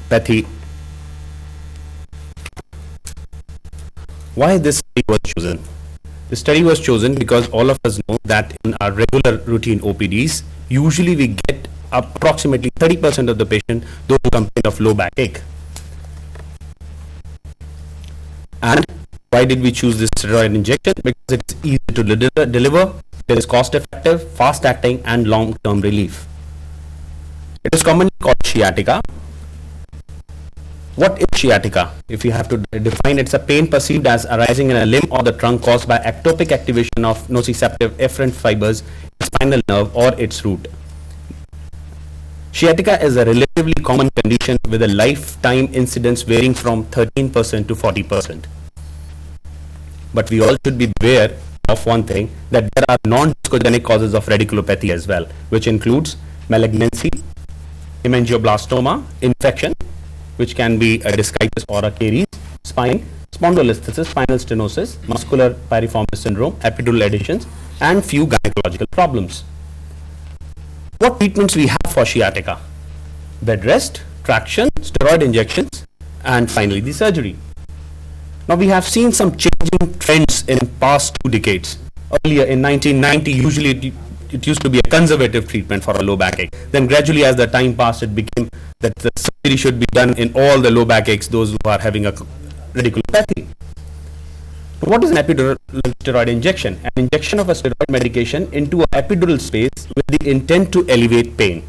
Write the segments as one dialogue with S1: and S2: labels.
S1: radiculopathy. Why this study was chosen? The study was chosen because all of us know that in our regular routine OPDs, usually we get approximately 30% of the patient those who complain of low backache. And why did we choose this steroid injection? Because it's easy to deliver, it is cost effective, fast acting, and long-term relief. It is commonly called sciatica. What is sciatica? If you have to define, it's a pain perceived as arising in a limb or the trunk caused by ectopic activation of nociceptive efferent fibers, spinal nerve, or its root. Sciatica is a relatively common condition with a lifetime incidence varying from 13% to 40%. But we all should be aware of one thing, that there are non-discogenic causes of radiculopathy as well, which includes malignancy, hemangioblastoma, infection, which can be a discitis or a caries, spine, spondylolisthesis, spinal stenosis, muscular piriformis syndrome, epidural adhesions, and few gynecological problems. What treatments we have for sciatica? Bed rest, traction, steroid injections, and finally the surgery. Now we have seen some changing trends in past 2 decades. Earlier in 1990, usually it used to be a conservative treatment for a low backache. Then gradually as the time passed, it became that the surgery should be done in all the low backaches, those who are having a radiculopathy. What is an epidural steroid injection? An injection of a steroid medication into an epidural space with the intent to alleviate pain.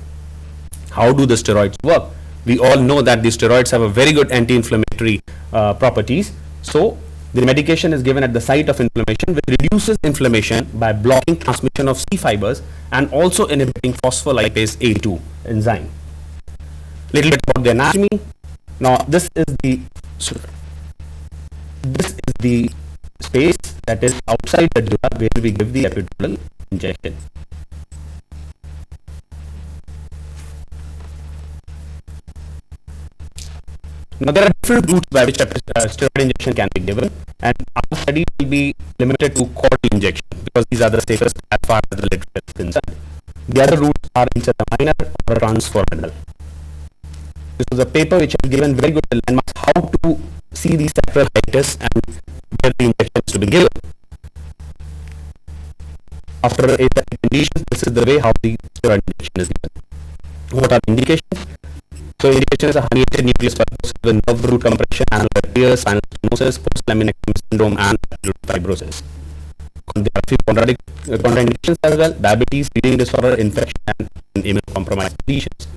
S1: How do the steroids work? We all know that the steroids have a very good anti-inflammatory properties. So the medication is given at the site of inflammation, which reduces inflammation by blocking transmission of C fibers and also inhibiting phospholipase A2 enzyme. Little bit about the anatomy. Now this is the space that is outside the dura where we give the epidural injection. Now there are different routes by which steroid injection can be given, and our study will be limited to caudal injection because these are the safest as far as the literature is concerned. The other routes are intraminor or transforaminal. This was a paper which has given very good landmarks how to see the sacral hiatus and where the injection is to be given. After aseptic conditions, this is the way how the steroid injection is given. What are the indications? So indication is a herniated nucleus fibrosis with nerve root compression, annular tears, spinal stenosis, post-laminectomy syndrome, and fibrosis. There are a few contraindications as well: diabetes, bleeding disorder, infection, and immunocompromised conditions.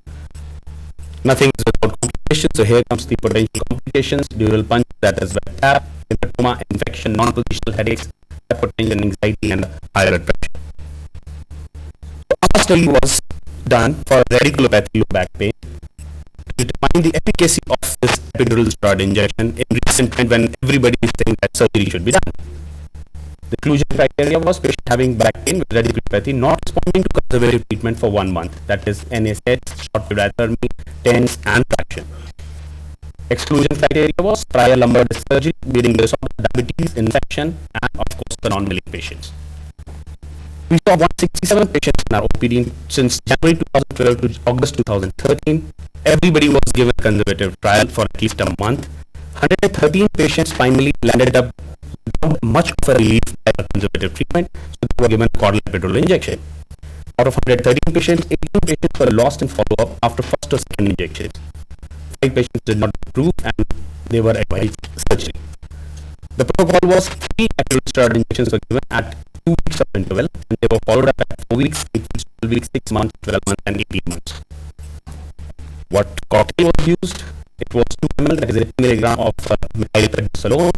S1: Nothing is without complications. So here comes the potential complications: dural punch, that is wet tap, hematoma, infection, non-positional headaches, hypertension, anxiety, and high blood pressure. So our study was done for radiculopathy, low back pain, to determine the efficacy of this epidural steroid injection in recent time when everybody is saying that surgery should be done. The inclusion criteria was patient having back pain with radiculopathy not responding to conservative treatment for 1 month, that is NSAIDs, short-lived hyperthermia, TENS, and traction. Exclusion criteria was prior lumbar disc surgery, bleeding disorder, diabetes, infection, and of course the non-milling patients. We saw 167 patients in our OPD since January 2012 to August 2013. Everybody was given a conservative trial for at least a month. 113 patients finally landed up without much of a relief by a conservative treatment, so they were given a caudal epidural injection. Out of 113 patients, 18 patients were lost in follow-up after first or second injections. 5 patients did not improve and they were advised surgery. The protocol was 3 epidural steroid injections were given at 2 weeks of interval, and they were followed up at 4 weeks, 8 weeks, 12 weeks, 6 months, 12 months, and 18 months. What cocktail was used? It was 2 ml, that is 80 mg of methylprednisolone,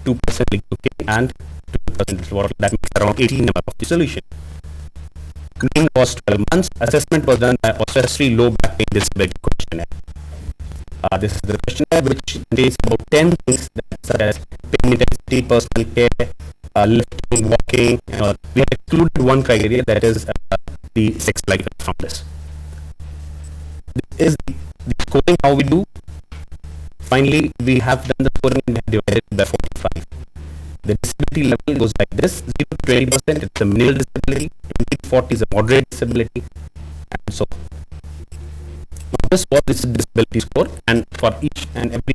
S1: 2% lidocaine, and 2% water. That makes around 18 ml of the solution. Mean was 12 months. Assessment was done by Oswestry Low Back Pain Disability Questionnaire. This is the questionnaire which contains about 10 things such as pain intensity, personal care, lifting, walking. We have excluded one criteria, that is the sex life from this. This is the scoring how we do. Finally, we have done the scoring and divided by 45. The disability level goes like this: 0 to 20%, it's a minimal disability; 20 to 40 is a moderate disability, and so on. this was this disability score, and for each and every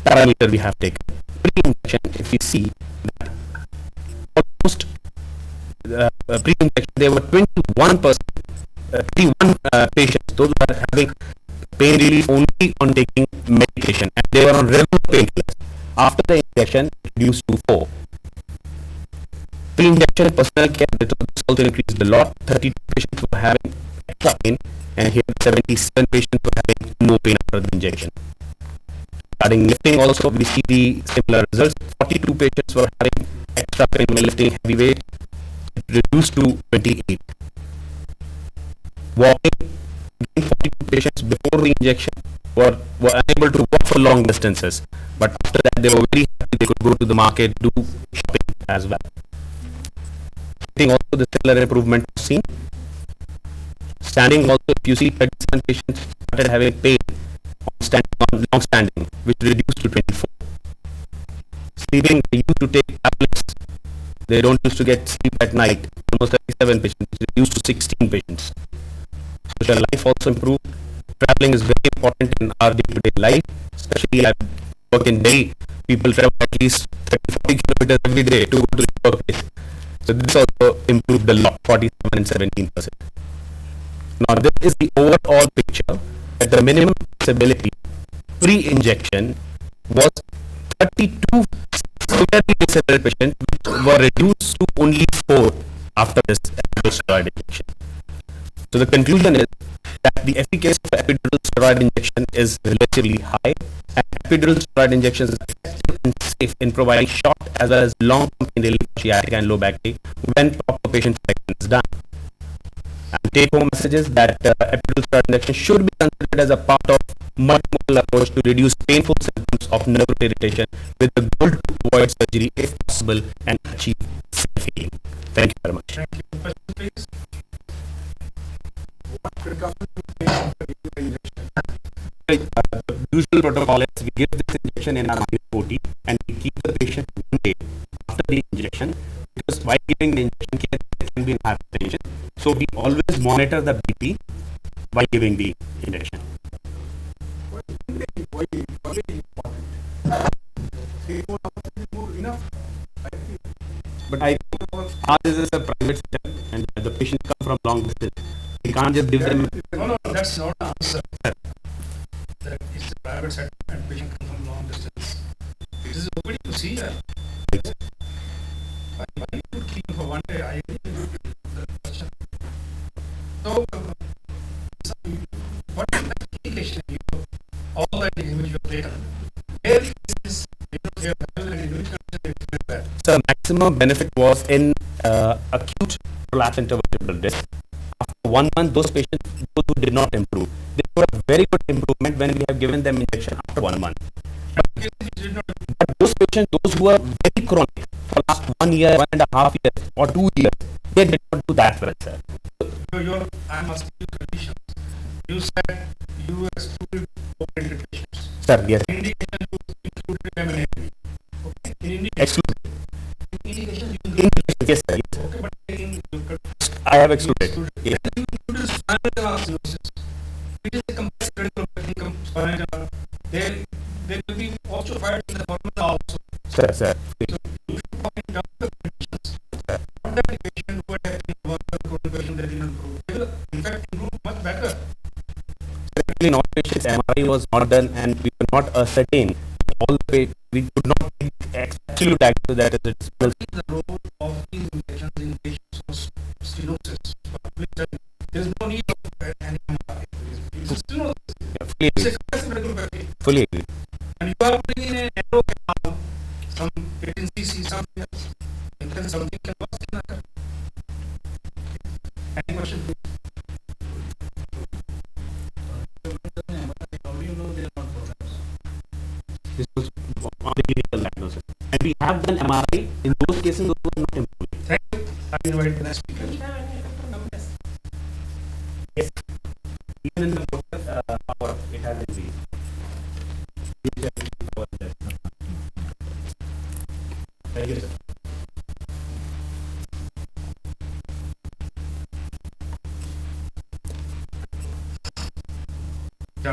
S1: parameter we have taken. Pre-injection, if we see that almost pre-injection, there were 21%, 21 patients, those who are having pain relief only on taking medication, and they were on regular painkillers. After the injection, it reduced to 4. Pre-injection personal care, this also increased a lot. 32 patients were having extra pain, and here 77 patients were having no pain after the injection. Regarding lifting also, we see the similar results. 42 patients were having extra pain while lifting heavy weight. It reduced to 28. Walking, 42 patients before the injection were unable to walk for long distances, but after that they were very happy they could go to the market, do shopping as well. I think also the similar improvement was seen. Standing also, if you see 37 patients started having pain on long standing, which reduced to 24. Sleeping, they used to take tablets, they don't used to get sleep at night, almost 37 patients, reduced to 16 patients. Social life also improved. Traveling is very important in our day-to-day life, especially I work in Delhi. People travel at least 30-40 kilometers every day to go to the workplace. So this also improved a lot, 47 and 17%. Now this is the overall picture that the minimum disability pre-injection was 32 severely disabled patients, which were reduced to only 4 after this epidural steroid injection. So the conclusion is that the efficacy of epidural steroid injection is relatively high, and epidural steroid injections is effective and safe in providing short as well as long-term pain relief for sciatica and low back pain when proper patient selection is done. And take-home message is that epidural steroid injection should be considered as a part of multimodal approach to reduce painful symptoms of nerve irritation with the goal to avoid surgery if possible and achieve self-healing. Thank you very much.
S2: Thank you. Question, please. What recommendation for injection?
S1: The usual protocol is we give this injection in our -40 and we keep the patient 1 day after the injection, because while giving the injection there can be hypertension. So we always monitor the BP while giving the injection.
S2: Why important? Enough.
S1: But I think ours is a private setup and the patient come from long distance. We can't just give them.
S2: No, that's not the answer. That it's a private setup and patient comes from long distance. This is nobody to see her. Why you could keep for 1 day? I agree with the question. So, what is the indication all the image you have taken? Where is this? You have an individual that.
S1: So maximum benefit was in acute prolapse intervertebral disc. After 1 month, those patients, those who did not improve, they got a very good improvement when we have given them injection after 1 month. But those patients, those who are very chronic for last 1 year, 1.5 years, or 2 years, they did not do that well, sir.
S2: I'm asking you conditions. You said you excluded open patients.
S1: Sir, yes.
S2: Indication you included M&A. Okay. In indication.
S1: Excluded.
S2: Indication you
S1: Indication, yes, sir. Yes.
S2: Okay, but
S1: I have excluded. Yes.
S2: You included spinal stenosis, which is a complex critical spinal. There will be also fired in the formula also.
S1: Sir.
S2: So you should talk in terms of conditions.
S1: Sir.
S2: Not that patient who had a patient that didn't improve. They will in fact improve much better.
S1: In all patients, MRI was not done and we could not ascertain all the we could not take absolute diagnosis that is it's
S2: What is the role of these injections in patients with stenosis? There is no need of any MRI. It's stenosis. It's a complex medical package.
S1: fully agree.
S2: And you are putting in a narrow canal, some patency, something else. And then something can occur. Any question? How do you know they are not prolapse?
S1: This was on the clinical diagnosis. And we have done MRI in those cases, those were not improving.
S2: Thank you. I invite the next speaker.
S1: Yes. Even in the power, it has increased. Thank you, sir.
S2: Yeah.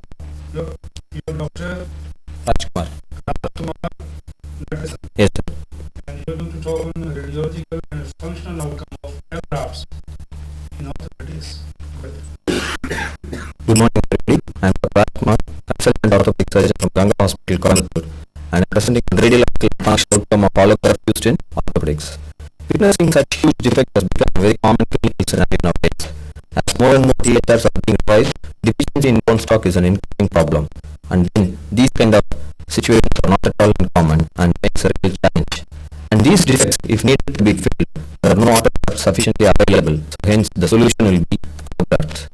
S1: and orthopedic surgeon from Ganga Hospital, Coimbatore, and I'm presenting a radiological functional outcome of allograph used in orthopedics. Witnessing such huge defects has become a very common clinical scenario nowadays. As more and more theatres are being revised, deficiency in bone stock is an increasing problem, and then these kind of situations are not at all uncommon and makes a real challenge. And these defects, if needed to be filled, there are no autographs sufficiently available, so hence the solution will be allografts.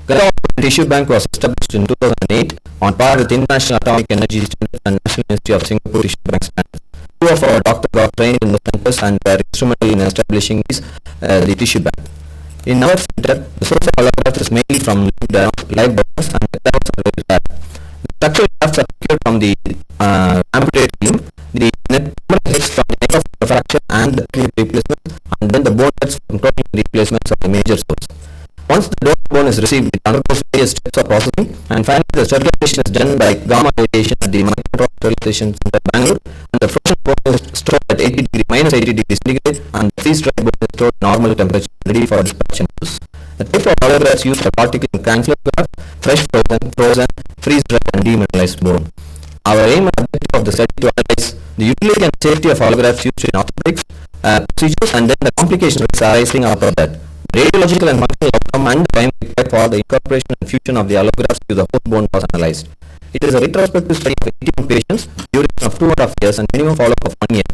S1: Ganga Tissue Bank was established in 2008 on par with International Atomic Energy Standards and National Institute of Singapore Tissue Bank standards. Two of our doctors got trained in the centers and were instrumental in establishing the tissue bank. In our center, the source of allografts is mainly from live donors and the grafts are very rare. The structural grafts are procured from the amputated limb, the net hits from the neck of the fracture and the clip replacement, and then the bone heads from total replacements of the major source. Once the donor bone is received, it undergoes various steps of processing, and finally the sterilization is done by gamma radiation at the Microtron Sterilization Center, Bangalore, and the frozen bone is stored at -80 degrees centigrade, and the freeze-dried bone is stored at normal temperature, ready for dispatch and use. The type of allografts used are particle and cranflux graft, fresh frozen, freeze-dried and demineralized bone. Our aim and objective of the study to analyze the utility and safety of allografts used in orthopedics procedures, and then the complication risks arising out of that. Radiological and functional outcome and the time required for the incorporation and fusion of the allografts to the host bone was analyzed. It is a retrospective study of 81 patients, duration of 2.5 years and minimum follow-up of 1 year.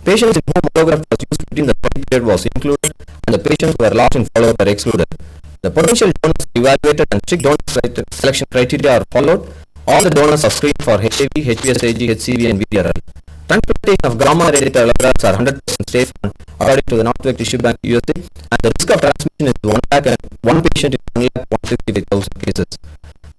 S1: Patients in whom allograft was used within the study period was included, and the patients who were lost in follow-up were excluded. The potential donors evaluated and strict donor selection criteria are followed. All the donors are screened for HIV, HPSAG, HCV and VDRL. Transplantation of gamma radiated allografts are 100% safe according to the Northwest Tissue Bank USA, and the risk of transmission is 1 lakh and 1 patient in 1,165,000 cases.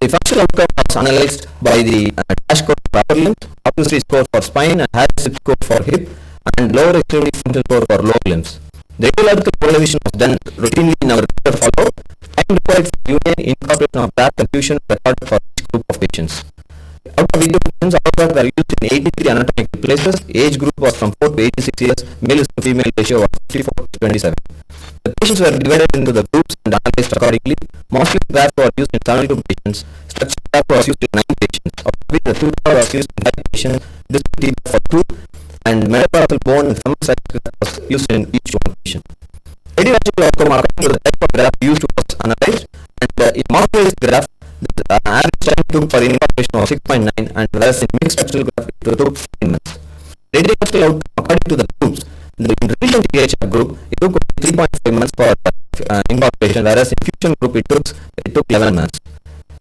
S1: The functional outcome was analyzed by the dash code for upper limb, opportunity score for spine, and Harris score for hip, and lower extremity functional score for lower limbs. The radiological evaluation was done routinely in our regular follow-up. Time required for union, incorporation of graft and fusion recorded for each group of patients. Out of 82 patients, allografts were used in 83 anatomical places. Age group was from 4 to 86 years. Male to female ratio was 54 to 27. The patients were divided into the groups and analyzed accordingly. Mostly grafts were used in 72 patients. Structural graft was used in 9 patients. Of which the 2 was used in 5 patients. This for 2, and metatarsus bone and femoral graft was used in each one patient. Radiological outcome according to the type of graft used was analyzed, and in morphologist graft, the average time took for incorporation was 6.9, and whereas in mixed structural graft it took 15 months. Radiological outcome according to the groups, in revision THR group it took 3.5 months for incorporation, whereas in fusion group it took 11 months.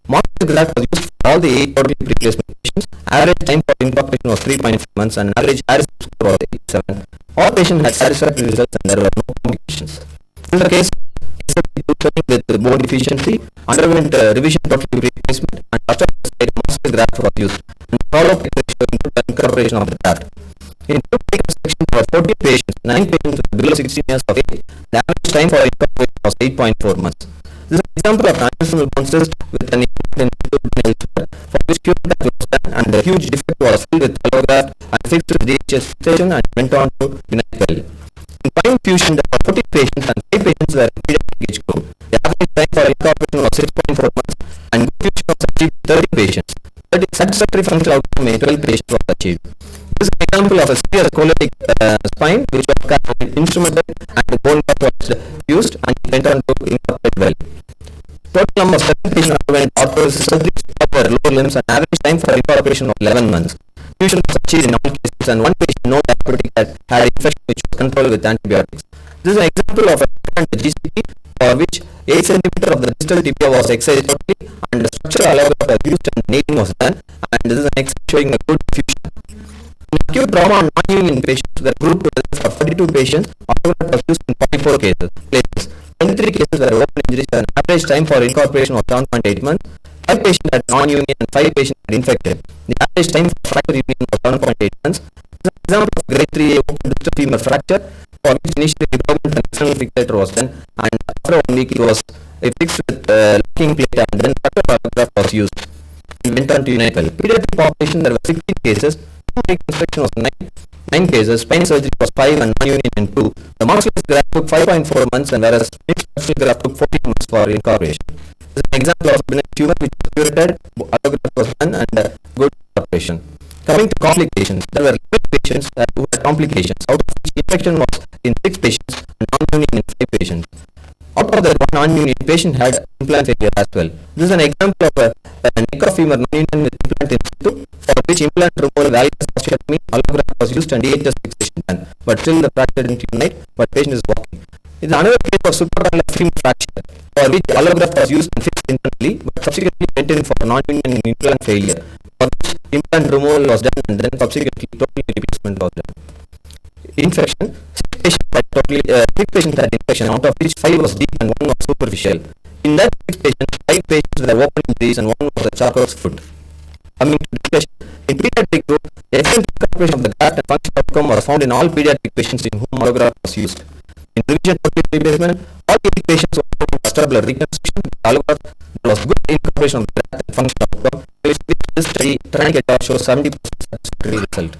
S1: Morphologist graft was used for all the 8 total replacement patients. Average time for incorporation was 3.5 months, and average Harris score was 87. All patients had satisfactory results and there were no complications. In the case with the bone deficiency, underwent revision total replacement, and after morphologist graft was used, and follow-up into the incorporation of the graft. In group section there were 14 patients, 9 patients below 16 years of age. The average time for incorporation was 8.4 months. This is an example of transitional bone cyst with an intubation for which cure was done, and the huge defect was filled with allograft and fixed with DHS station and went on to unite. In fine fusion, there were 40 patients and 5 patients were in pediatric age group. The average time for incorporation was 6.4 months, and good fusion was achieved in 30 patients. Satisfactory functional outcome in 12 patients was achieved. This is an example of a severe scoliotic spine which was instrumented and the bone graft was used and went on to incorporate well. Total number of 7 patients underwent orthosis surgery for lower limbs, and average time for incorporation of 11 months. Fusion was achieved in all cases, and 1 patient no diabetic had infection which was controlled with antibiotics. This is an example of a GCP for which 8 cm of the distal tibia was excised totally, and the structural allograft was used and nating was done, and this is an X showing a good fusion. In acute trauma and non-union patients were grouped together for 42 patients. Allograft was used in 44 cases. 23 cases were open injuries, and average time for incorporation was 7.8 months. 5 patients had non-union and 5 patients had infected. The average time for fracture union was 7.8 months. This is an example of grade 3A open distal femur fracture for which initially debridement and external fixator was done, and after 1 week it was fixed with locking plate, and then structural allograft was used. It went on to unite well. Pediatric population there were 16 cases. Reconstruction was 9 cases, spine surgery was 5 and non-union in 2. The morphologist graft took 5.4 months, and whereas mixed structural graft took 14 months for incorporation. This is an example of benign tumor which was curated, allograft was done, and operation. Coming to complications, there were 11 patients who had complications, out of which infection was in 6 patients and non-union in 5 patients. Out of that, one non-union patient had implant failure as well. This is an example of a neck of femur non-union with implant in situ, for which implant removal, valgus osteotomy, allograft was used and DHS fixation done. But still the fracture didn't unite, but patient is walking. It is another case of supracondylar femur fracture, for which allograft was used and fixed internally, but subsequently maintained for non-union in implant failure, for which implant removal was done and then subsequently total replacement was done. Infection, 6 patients had infection, out of which 5 was deep and 1 was superficial. In that 6 patients, 5 patients were open injuries and 1 was a Charcot's foot. Coming to discussion, in pediatric group, excellent incorporation of the graft and functional outcome was found in all pediatric patients in whom allograft was used. In revision total replacement, all 8 patients were found vestibular reconstruction with allograft. There was good incorporation of the graft and functional outcome, which this study trying to show 70% satisfactory result.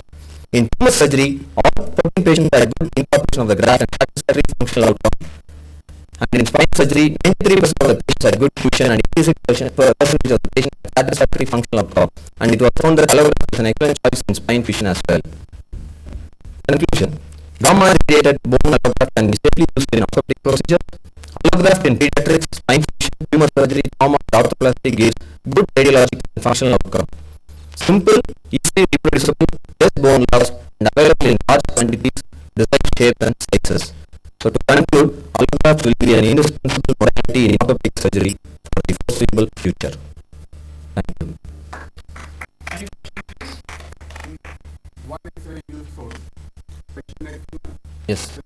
S1: In tumor surgery, all 14 patients had good incorporation of the graft and satisfactory functional outcome. And in spine surgery, 93% of the patients had good fusion and 86% of the patients had satisfactory functional outcome. And it was found that allograft is an excellent choice in spine fusion as well. Conclusion: gamma radiated bone allograft can be safely used in orthopedic procedure. Allograft in pediatrics, spine fusion, tumor surgery, trauma, orthoplasty gives good radiologic and functional outcome. Simple, easily reproducible, less bone loss, and available in large quantities, design, shape, and sizes. So to conclude, allograft will be an indispensable modality in orthopedic surgery for the foreseeable future. Thank you.
S3: What is very useful?
S1: Yes.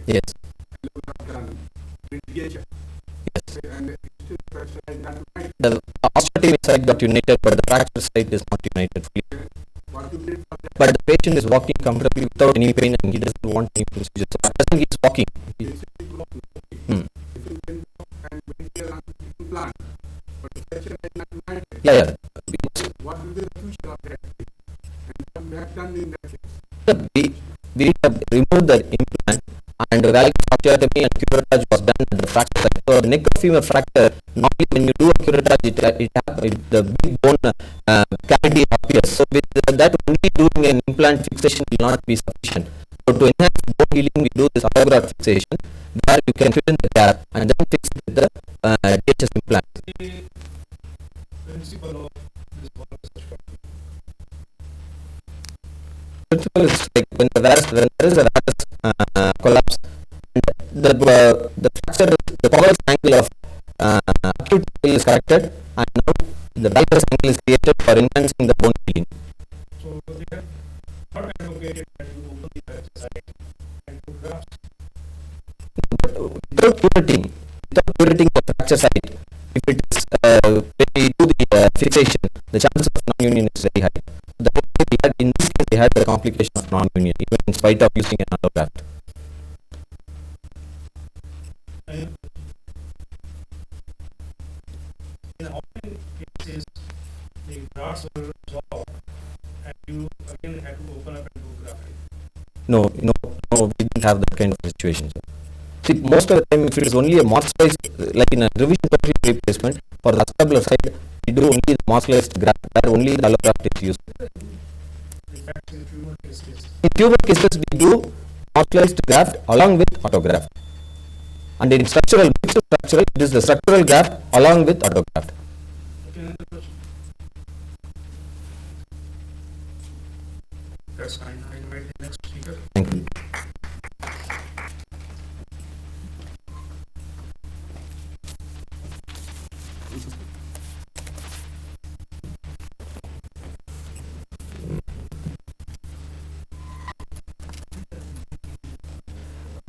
S1: Yes. The osteotomy site got united, but the fracture site is not united fully. But the patient is walking comfortably without any pain and he doesn't want any procedure. So at present he is walking. Yeah.
S3: What will be the future of that? And we have done in that case.
S1: We have removed the implant and valgus osteotomy and curettage was done at the fracture site. So the neck of femur fracture, normally when you do a curettage, the big bone cavity appears. So with that, only doing an implant fixation will not be sufficient. So to enhance bone healing, we do this allograft fixation, where you can fill in the gap and then fix it with the DHS implant.
S2: The principle of this
S1: Principle is like when there is a varus collapse, the fracture, the Powell's angle of acute angle is corrected, and now the valgus angle is created for enhancing the bone healing.
S2: So they have not advocated that you open the fracture site and put grafts.
S1: Without curating the fracture site, if it is when we do the fixation, the chances of non-union is very high. In this case, they had the complication of non-union, even in spite of using an allograft.
S2: In all cases, the grafts were resolved and you again had to open up and do grafting.
S1: No, we didn't have that kind of situation. Sir. See, most of the time, if it is only a morphalized, like in a revision total replacement, for the acetabular side, we do only the morphalized graft, where only the allograft is used. In tumor cases, we do morphalized graft along with autograft. And in mixed structural, it is the structural graft along with autograft.
S2: That's fine. I invite the next speaker.
S1: Thank you.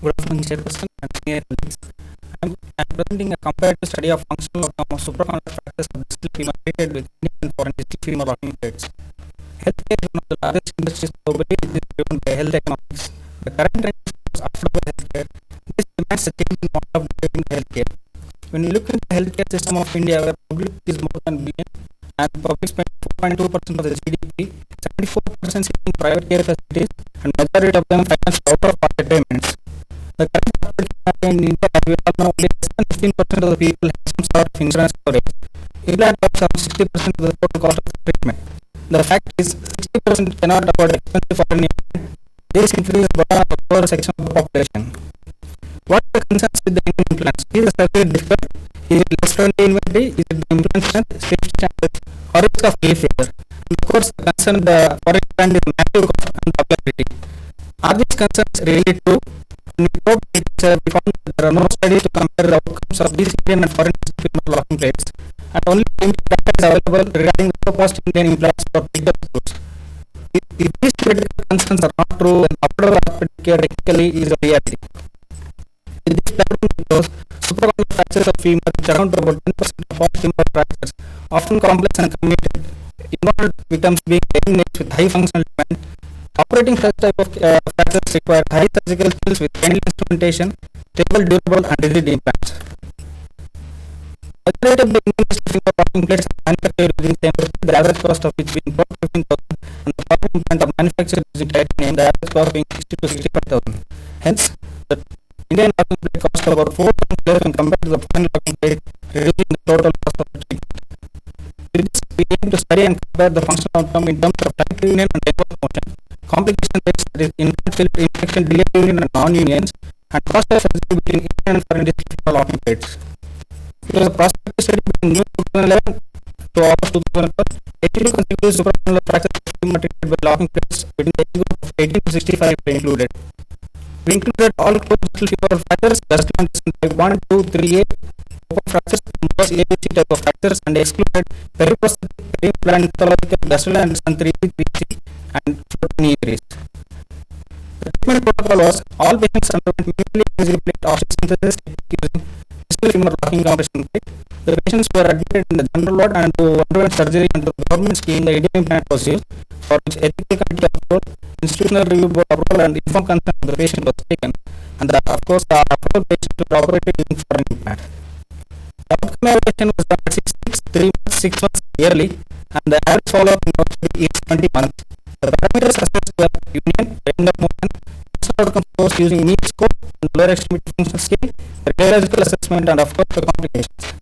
S4: Good afternoon, Chairperson and senior colleagues. I'm presenting a comparative study of functional outcome of supracondylar fractures of distal femur treated with Indian and foreign distal femur walking plates. Healthcare is one of the largest industries globally. It is driven by health economics. The current trend is affordable healthcare. This demands a change in model of delivering healthcare. When you look into the healthcare system of India, where public is more than billion and public spend 4.2% of the GDP, 74% seeking private care facilities, and majority of them financed out of pocket payments. The current population in India, as we all know, only less than 15% of the people have some sort of insurance coverage. Implant costs around 60% of the total cost of the treatment. The fact is, 60% cannot afford expensive foreign implant. This increases the burden of a lower section of the population. What are the concerns with the Indian implants? Is the surgery difficult? Is it less friendly inventory? Is it the implant strength, safety standards, or risk of failure? And of course, the concern the foreign implant is massive cost and popularity. Are these concerns really true? When we probe literature, we found that there are no studies to compare the outcomes of these Indian and foreign femur locking plates, and only limited data is available regarding the low-cost Indian implants for bigger groups. If these theoretical concerns are not true, then upward orthopedic care technically is a reality. With this background, because supracondylar fractures of femur, which account for about 10% of all femur fractures, often complex and complicated, involved becomes being diagnosed with high functional demand. Operating such type of fractures require high surgical skills with handling instrumentation, stable, durable, and rigid implants. Majority of the Indian femur locking plates are manufactured within the same country, the average cost of which being 15,000, and the foreign implant of manufactured using titanium, the average cost being 60 to 65,000. Hence, the Indian locking plate costs about 4 times less when compared to the foreign locking plate, reducing the total cost of the treatment. With this, we aim to study and compare the functional outcome in terms of tight union and reverse motion, complication rates, that is, infection, delay union and non-unions, and cost of surgery between Indian and foreign femur locking plates. It was a prospective study between June 2011 to August 2012. 82 consecutive supracondylar fractures of femur treated by locking plates between the age group of 18 to 65 were included. We included all closed distal femur fractures, gastrointestinal type 1, 2, 3A, open fractures, most ABC type of fractures, and excluded periprosthetic, peri-implant, pathological, gastrointestinal and 3B, 3C, and floating injuries. The treatment protocol was all patients underwent minimally invasive plate osteosynthesis using distal femur locking compression plate. The patients were admitted in the general ward and underwent surgery under the government scheme. The Indian implant was used, for which ethical committee approval, institutional review board approval, and informed consent of the patient was taken. And of course, the approval patient were operated using foreign implant. The outcome evaluation was done at 6 weeks, 3 months, 6 months yearly, and the average follow-up in is 20 months. The parameters assessed were union, range of motion, functional outcome scores using knee score and lower extremity functional scale, the radiological assessment, and of course the complications.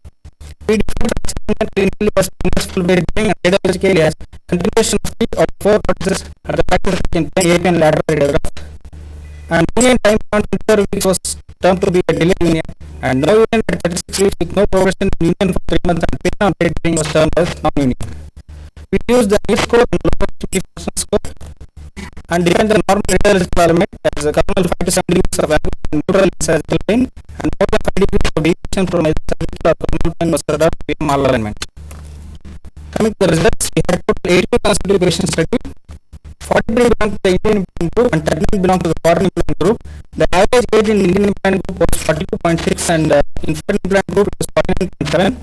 S4: We defined the assessment clinically was successful by reviewing and radiologically as continuation of 3 or 4 processes at the fracture in AP and lateral radiograph. And union time on 24 weeks was termed to be a delay union, and no union at 36 weeks with no progression in union for 3 months, and pain on pain was termed as non-union. We used the knee score and lower extremity functional score and defined the normal radiological element as a kernel 5 to 7 degrees of angle and neutral sagittal pain, and more than 5 degrees of deviation from either cervical or kernel pain was read out with malalignment. Coming to the results, we had total 82 consecutive patients studied. 43 belong to the Indian implant group and 39 belong to the foreign implant group. The average age in Indian implant group was 42.6 and in foreign implant group it was 49.7.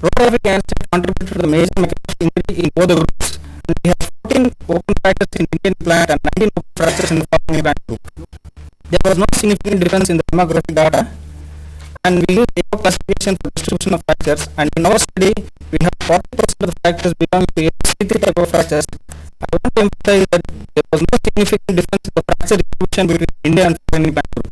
S4: Rotographic cancer contributed to the major mechanical injury in both the groups, and we have 14 open fractures in Indian implant and 19 open fractures in the foreign implant group. There was no significant difference in the demographic data, and we used AO classification for distribution of fractures, and in our study we have 40% of the fractures belonging to AC3 type of fractures. I want to emphasize that there was no significant difference in the fracture distribution between Indian and foreign implant group.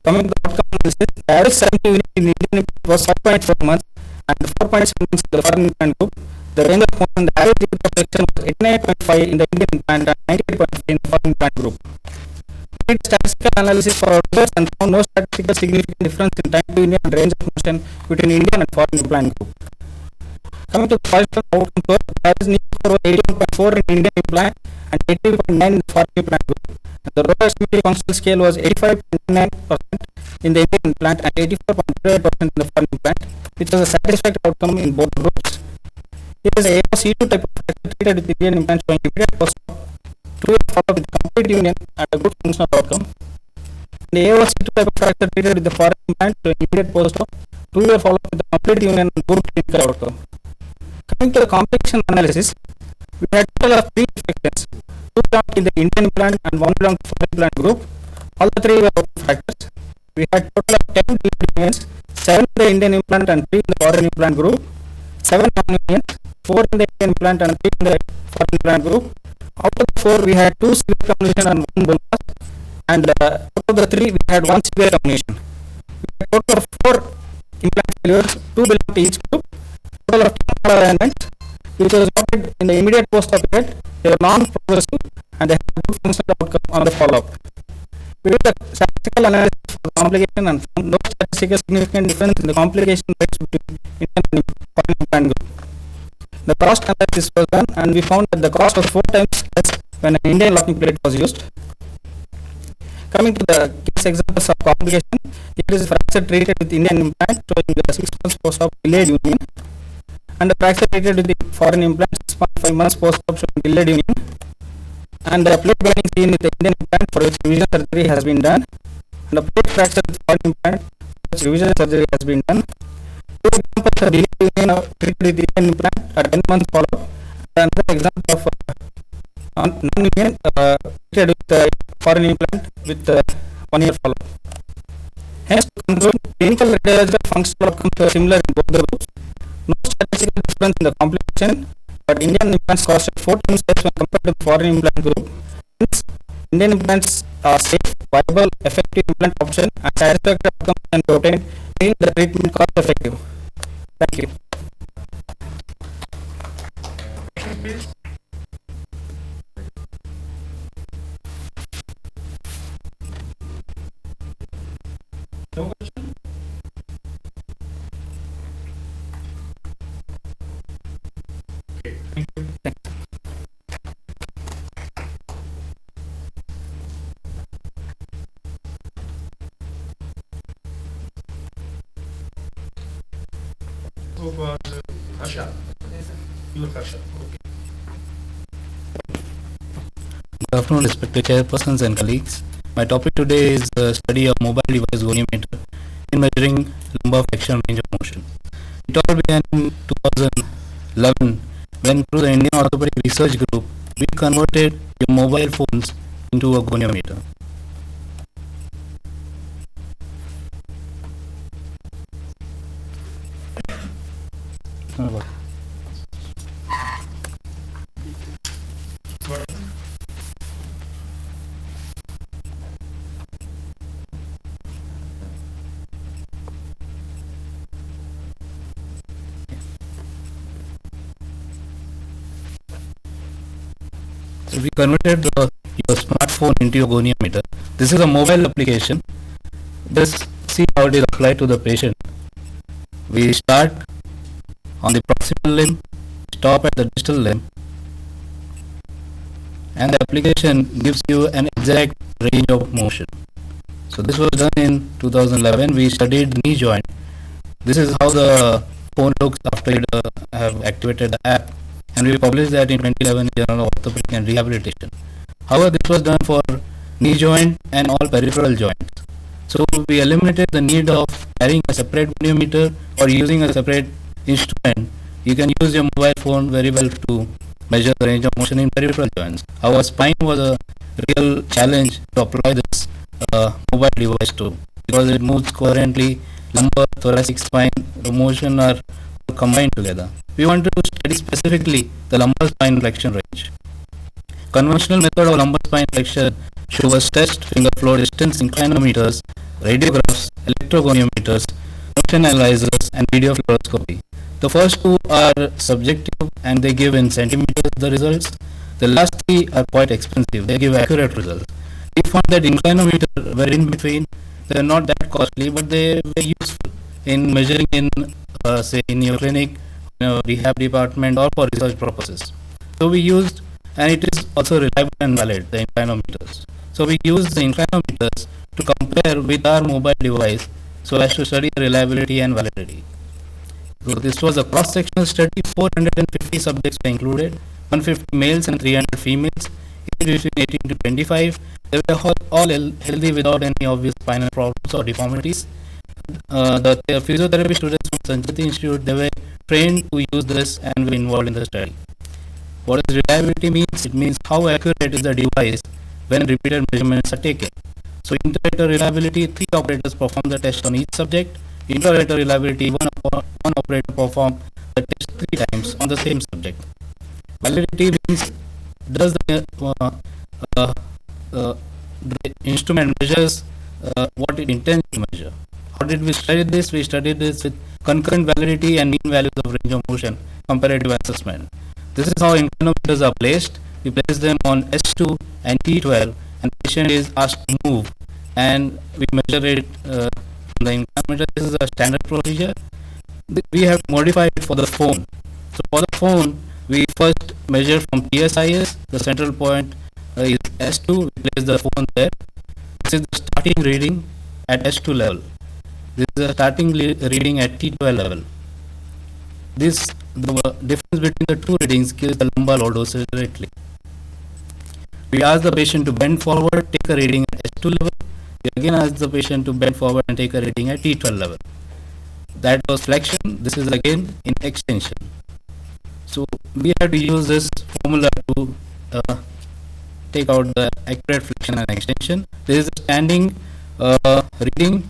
S4: Coming to the outcome analysis, the average 70 unit in Indian implant was 5.4 months and 4.7 months in the foreign implant group. The range of motion, the average degree of flexion was 89.5 in the Indian implant and 98.5 in the foreign implant group. We did statistical analysis for our results and found no statistical significant difference in time to union and range of motion between Indian and foreign implant group. Coming to the positive outcome score, the average knee score was 81.4 in Indian implant and 80.9 in the foreign implant group. And the lower extremity functional scale was 85.9% in the Indian implant and 84.8% in the foreign implant, which was a satisfactory outcome in both groups. It is a AOC2 type of fracture treated with Indian implant showing immediate post-op, 2-year follow-up with complete union and a good functional outcome. The AOC2 type of fracture treated with the foreign implant showing immediate post-op, 2-year follow-up with the complete union and good clinical outcome. Coming to the complication analysis, we had a total of 3 infections, 2 belonged in the Indian implant and 1 belonged to foreign implant group. All the 3 were open fractures. We had a total of 10 delayed unions, 7 in the Indian implant and 3 in the foreign implant group, 7 non-unions, 4 in the Indian implant and 3 in the foreign implant group. Out of the 4, we had 2 severe combination and 1 bypass, and out of the 3, we had 1 severe combination. We had a total of 4 implant failures, 2 belong to each group, total of 10 alignments, which was noted in the immediate post-op period. They were non-progressive and they had good functional outcome on the follow-up. We did the statistical analysis for the complication and found no statistically significant difference in the complication rates between Indian and foreign implant group. The cost analysis was done and we found that the cost was 4 times less when an Indian locking plate was used. Coming to the case examples of complication, it is fracture treated with Indian implant showing the 6 months post-op delayed union, and the fracture treated with the foreign implant 6.5 months post-op showing delayed union, and the plate bending seen with the Indian implant for which revision surgery has been done, and the plate fracture with foreign implant for which revision surgery has been done. Two examples of delayed union treated with the Indian implant at 10 months follow-up, and another example of non-union treated with foreign implant with 1 year follow-up. Hence, to conclude, clinical radiological functional outcomes were similar in both the groups. No statistical difference in the complication, but Indian implants costed 4 times less when compared to the foreign implant group. Hence, Indian implants are safe, viable, effective implant option and satisfactory outcomes can be obtained, making the treatment cost effective. Thank you.
S2: No question? Okay, thank you. So, Harsha. You are Harsha. Okay.
S5: Good afternoon, respected chairpersons and colleagues. My topic today is the study of mobile device goniometer in measuring lumbar flexion range of motion. It all began in 2011 when through the Indian Orthopedic Research Group we converted your mobile phones into a goniometer. So we converted your smartphone into your goniometer. This is a mobile application. Just see how it is applied to the patient. We start on the proximal limb, stop at the distal limb, and the application gives you an exact range of motion. So this was done in 2011. We studied knee joint. This is how the phone looks after you have activated the app, and we published that in 2011 in Journal of Orthopedic and Rehabilitation. However, this was done for knee joint and all peripheral joints. So we eliminated the need of carrying a separate goniometer or using a separate instrument. You can use your mobile phone very well to measure the range of motion in peripheral joints. Our spine was a real challenge to apply this mobile device to, because it moves coherently. Lumbar, thoracic spine, the motion are combined together. We want to study specifically the lumbar spine flexion range. Conventional method of lumbar spine flexion shows test finger flow distance inclinometers, radiographs, electrogoniometers, motion analyzers, and video fluoroscopy. The first two are subjective and they give in centimeters the results. The last three are quite expensive. They give accurate results. We found that inclinometers were in between. They are not that costly, but they were useful in measuring in, say, in your clinic, rehab department, or for research purposes. So we used, and it is also reliable and valid, the inclinometers. So we used the inclinometers to compare with our mobile device so as to study the reliability and validity. So this was a cross-sectional study. 450 subjects were included, 150 males and 300 females, aged between 18 to 25. They were all healthy without any obvious spinal problems or deformities. The physiotherapy students from Sancheti Institute, they were trained to use this and were involved in the study. What does reliability means? It means how accurate is the device when repeated measurements are taken. So inter-operator reliability, 3 operators perform the test on each subject. Inter-operator reliability, one operator perform the test 3 times on the same subject. Validity means does the instrument measures what it intends to measure. How did we study this? We studied this with concurrent validity and mean values of range of motion, comparative assessment. This is how inclinometers are placed. We place them on S2 and T12, and the patient is asked to move, and we measure it from the inclinometer. This is a standard procedure. We have modified it for the phone. So for the phone, we first measure from PSIS. The central point is S2. We place the phone there. This is the starting reading at S2 level. This is the starting reading at T12 level. The difference between the two readings gives the lumbar lordosis directly. We ask the patient to bend forward, take a reading at S2 level. We again ask the patient to bend forward and take a reading at T12 level. That was flexion. This is again in extension. So we have to use this formula to take out the accurate flexion and extension. This is the standing reading.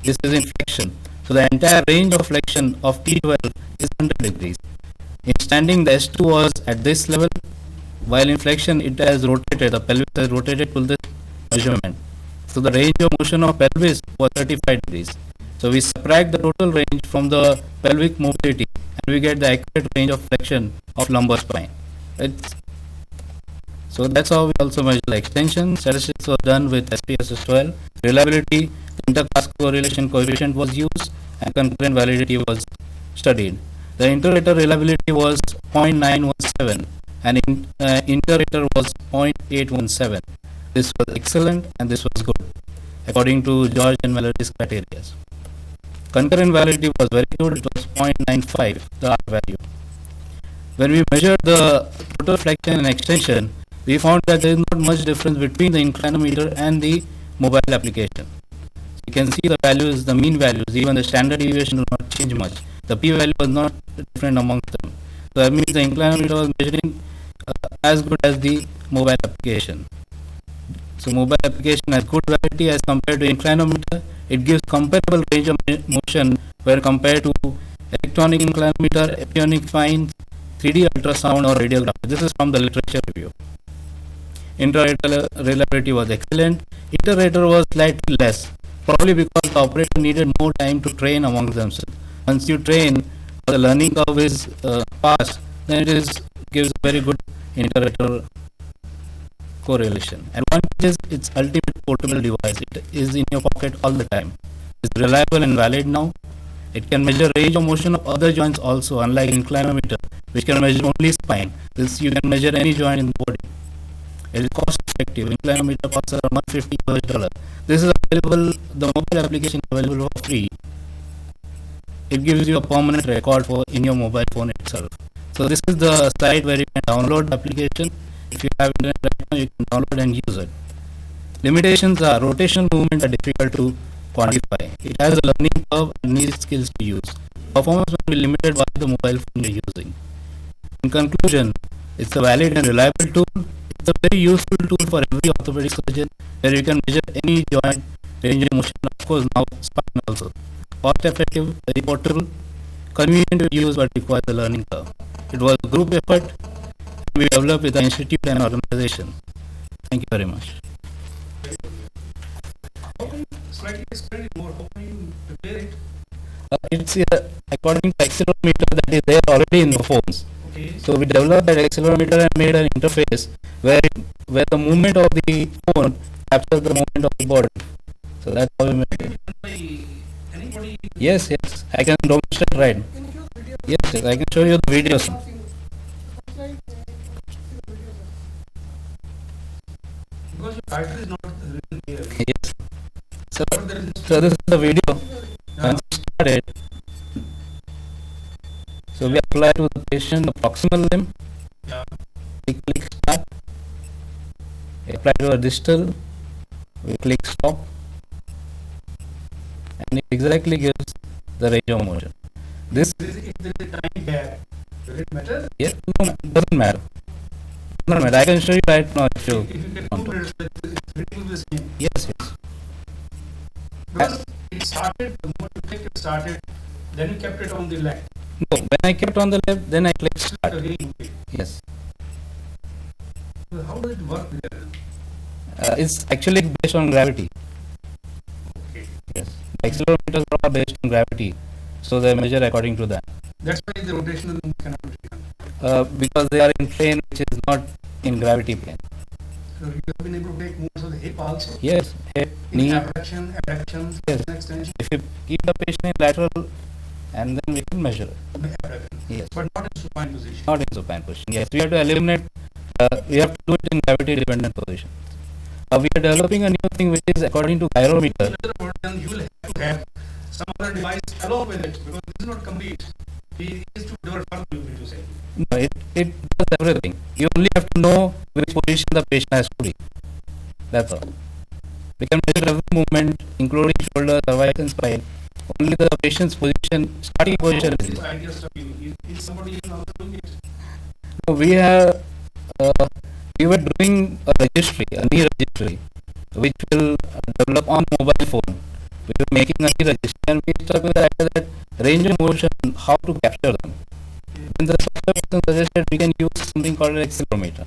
S5: This is in flexion. So the entire range of flexion of T12 is 100 degrees. In standing, the S2 was at this level, while in flexion it has rotated, the pelvis has rotated to this measurement. So the range of motion of pelvis was 35 degrees. So we subtract the total range from the pelvic mobility and we get the accurate range of flexion of lumbar spine. So that's how we also measure the extension. Statistics was done with SPSS 12. Reliability, interclass correlation coefficient was used and concurrent validity was studied. The inter-rater reliability was 0.917 and inter-rater was 0.817. This was excellent and this was good according to George and Mallory's criteria. Concurrent validity was very good. It was 0.95, the R value. When we measured the total flexion and extension, we found that there is not much difference between the inclinometer and the mobile application. You can see the values, the mean values, even the standard deviation will not change much. The p value was not different amongst them. So that means the inclinometer was measuring as good as the mobile application. So mobile application has good validity as compared to inclinometer. It gives comparable range of motion where compared to electronic inclinometer, epyonic fine, 3D ultrasound or radiography. This is from the literature review. Inter-rater reliability was excellent. Inter-rater was slightly less, probably because the operator needed more time to train among themselves. Once you train, the learning curve is fast, then it gives a very good inter-rater correlation. Advantage is its ultimate portable device. It is in your pocket all the time. It's reliable and valid now. It can measure range of motion of other joints also, unlike inclinometer, which can measure only spine. This you can measure any joint in the body. It is cost effective. Inclinometer costs around $150. This is available, the mobile application is available for free. It gives you a permanent record for in your mobile phone itself. So this is the site where you can download the application. If you have internet right now, you can download and use it. Limitations are rotational movement are difficult to quantify. It has a learning curve and needs skills to use. Performance will be limited by the mobile phone you are using. In conclusion, it's a valid and reliable tool. It's a very useful tool for every orthopedic surgeon where you can measure any joint, range of motion, of course now spine also. Cost effective, very portable, convenient to use but requires a learning curve. It was a group effort we developed with the institute and organization. Thank you very much.
S2: How can you slightly explain it more? How can you prepare it?
S5: It's according to accelerometer that is there already in the phones.
S2: Okay.
S5: So we developed that accelerometer and made an interface where the movement of the phone captures the movement of the body. So that's how we made it.
S2: By anybody?
S5: Yes, I can demonstrate right. Yes, I can show you the videos.
S2: Because your title is not written here.
S5: Yes. So
S2: There is
S5: this is the video.
S2: Yeah.
S5: Once we started, so we apply to the patient the proximal limb.
S2: Yeah.
S5: We click start. We apply to a distal. We click stop. And it exactly gives the range of motion. This
S2: If there is a time gap, does it matter?
S5: yes, no, doesn't matter. Doesn't matter. I can show you right now if you
S2: If you get
S5: want
S2: 2
S5: to.
S2: minutes, it's pretty much the same.
S5: Yes.
S2: Because it started, the moment you click it started, then you kept it on the left.
S5: No, when I kept on the left, then I click start.
S2: Again, okay.
S5: Yes.
S2: So how does it work there?
S5: It's actually based on gravity.
S2: Okay.
S5: Yes. The accelerometers are based on gravity. So they measure according to that.
S2: That's why the rotational movement cannot be taken.
S5: Because they are in plane which is not in gravity plane.
S2: So you have been able to take movements of the hip also.
S5: Yes, hip,
S2: In
S5: knee.
S2: abduction, adduction,
S5: Yes.
S2: extension,
S5: If you keep the patient in lateral, and then we can measure it.
S2: abduction.
S5: Yes.
S2: But not in supine position.
S5: Not in supine position. Yes, we have to eliminate. We have to do it in gravity dependent position. We are developing a new thing which is according to gyrometer.
S2: In other words, then you will have to have some other device along with it because this is not complete. He is to develop further, you mean to say.
S5: No, it does everything. You only have to know which position the patient has to be. That's all. We can measure every movement, including shoulder, cervix, and spine. Only the patient's position, starting position is
S2: This
S5: used.
S2: idea stuff, is somebody else also doing it?
S5: So we have, we were doing a registry, a knee registry, which will develop on mobile phone. We were making a knee registry, and we stuck with the idea that range of motion, how to capture them. Then the software person suggested we can use something called an accelerometer.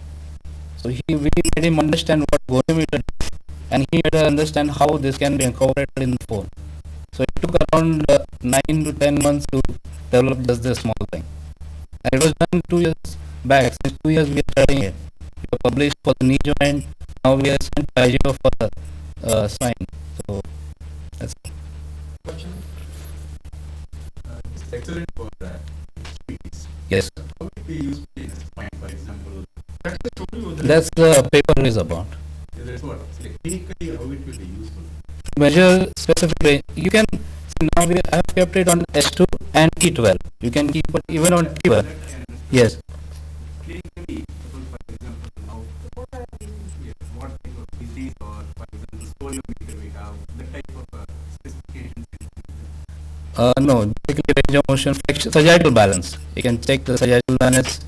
S5: So we made him understand what goniometer is, and he made us understand how this can be incorporated in the phone. So it took around 9 to 10 months to develop just this small thing. And it was done 2 years back. Since 2 years we are studying it. We have published for the knee joint. Now we are sent IGO for the spine. So that's
S2: Question?
S3: It's excellent for speeds.
S5: yes.
S3: How would we use in spine, for example?
S2: That is told you.
S5: That's the paper is about.
S3: That's what. Like, clinically, how it will be useful.
S5: Measure specific range. You can see now we have kept it on S2 and T12. You can keep it even on T12. Yes.
S3: Clinically, suppose for example, now, yes, what type of disease or for example, scoliometer we have, the type of specifications.
S5: No, basically range of motion, sagittal balance. You can check the sagittal balance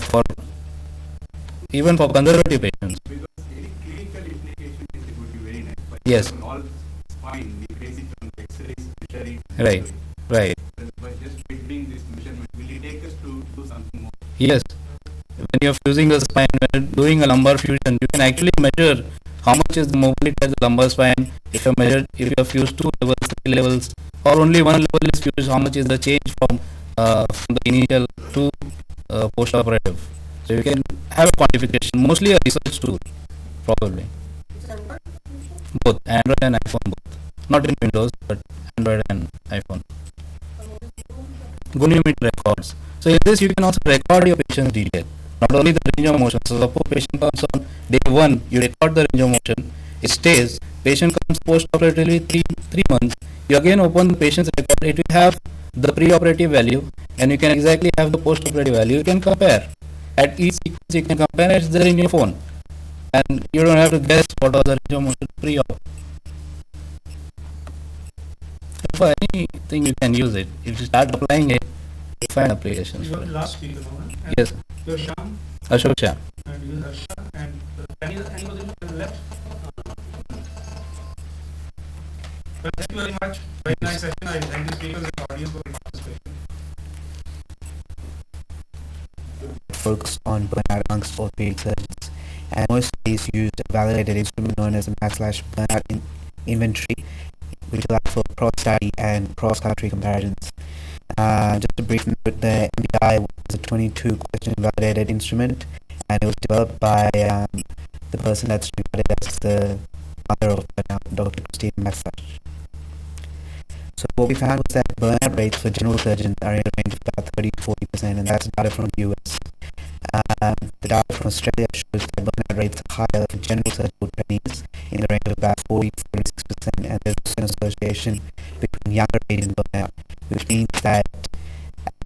S5: for even for conservative patients.
S3: Because any clinical implication is it would be very nice. For
S5: Yes.
S3: example, all spine, we base it on X-rays, measuring.
S5: Right. Right.
S3: By just doing this measurement, will it take us to do something more?
S5: Yes. When you're fusing the spine, when you're doing a lumbar fusion, you can actually measure how much is the mobility of the lumbar spine. If you have fused 2 levels, 3 levels, or only 1 level is fused, how much is the change from the initial to post-operative. So you can have a quantification, mostly a research tool, probably. Both Android and iPhone, both. Not in Windows, but Android and iPhone. Goniometer records. So in this you can also record your patient's detail, not only the range of motion. So suppose patient comes on day 1, you record the range of motion, it stays. Patient comes post-operatively 3 months, you again open the patient's record, it will have the pre-operative value, and you can exactly have the post-operative value. You can compare. At each sequence you can compare, it's there in your phone. And you don't have to guess what was the range of motion pre-op. For anything you can use it. If you start applying it, you find applications
S2: You
S5: for
S2: are
S5: it.
S2: the last speaker now. And
S5: Yes,
S2: you are Sham
S5: Ashok Shah.
S2: and you are Harsha and any other left? Well, thank you very much. Very nice session. I thank the speakers and the audience for participating.
S6: Focus on burnout amongst orthopedic surgeons, and most studies used a validated instrument known as a mass/burnout inventory, which allows for cross-study and cross-country comparisons. Just a brief note, the MBI was a 22-question validated instrument, and it was developed by the person that's regarded as the mother of burnout, Dr. Christine Massage. So what we found was that burnout rates for general surgeons are in a range of about 30 to 40%, and that's data from the US. The data from Australia shows that burnout rates are higher for general surgical trainees in the range of about 40 to 46%, and there's also an association between younger age and burnout, which means that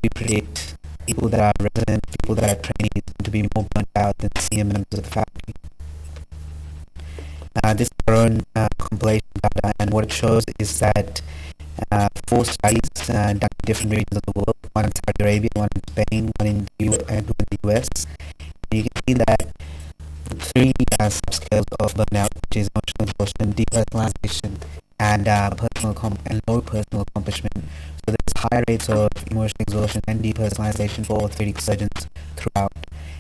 S6: we predict people that are residents, people that are trainees to be more burnt out than senior members of the faculty. This is our own compilation data, and what it shows is that 4 studies done in different regions of the world, one in Saudi Arabia, one in Spain, one in the US. And you can see that 3 subscales of burnout, which is emotional exhaustion, depersonalization, and low personal accomplishment. So there's high rates of emotional exhaustion and depersonalization for orthopedic surgeons throughout,